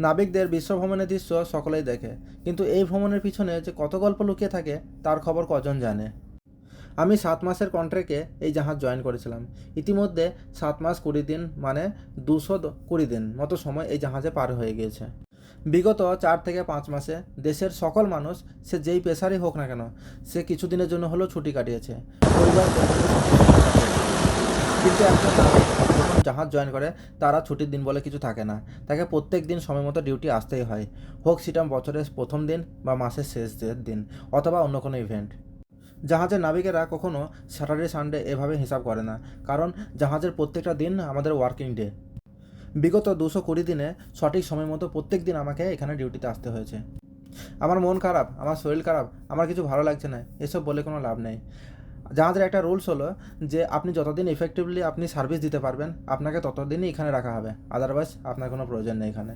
নাবিকদের বিশ্ব ভ্রমণের দৃশ্য সকলেই দেখে, কিন্তু এই ভ্রমণের পিছনে যে কত গল্প লুকিয়ে থাকে তার খবর কজন জানে। আমি 7 মাসের কন্ট্রাক্টে এই জাহাজ জয়েন করেছিলাম। ইতিমধ্যে 7 মাস 20 দিন মানে 220 দিন মতো সময় এই জাহাজে পার হয়ে গিয়েছে। বিগত 4 থেকে 5 মাসে দেশের সকল মানুষ, সে যেই পেশারই হোক না কেন, সে কিছুদিনের জন্য হলেও ছুটি কাটিয়েছে, পরিবার বন্ধুদের সঙ্গে ছুটি কাটিয়েছে। কিন্তু একজন নাবিক যখন জাহাজ জয়েন করে, তারা ছুটির দিন বলে কিছু থাকে না। তাকে প্রত্যেক দিন সময় মতো ডিউটি আসতেই হয়, হোক সেটা বছরের প্রথম দিন বা মাসের শেষের দিন অথবা অন্য কোনো ইভেন্ট। জাহাজের নাবিকেরা কখনো স্যাটারডে সানডে এভাবে হিসাব করে না, কারণ জাহাজের প্রত্যেকটা দিন আমাদের ওয়ার্কিং ডে। বিগত 220 দিনে সঠিক সময় মতো প্রত্যেক দিন আমাকে এখানে ডিউটিতে আসতে হয়েছে। আমার মন খারাপ, আমার শরীর খারাপ, আমার কিছু ভালো লাগছে না, এসব বলে কোনো লাভ নেই। জাহাজের একটা রুলস হলো যে আপনি যতদিন ইফেক্টিভলি আপনি সার্ভিস দিতে পারবেন, আপনাকে ততদিনই এখানে রাখা হবে, আদারওয়াইজ আপনার কোনো প্রয়োজন নেই এখানে।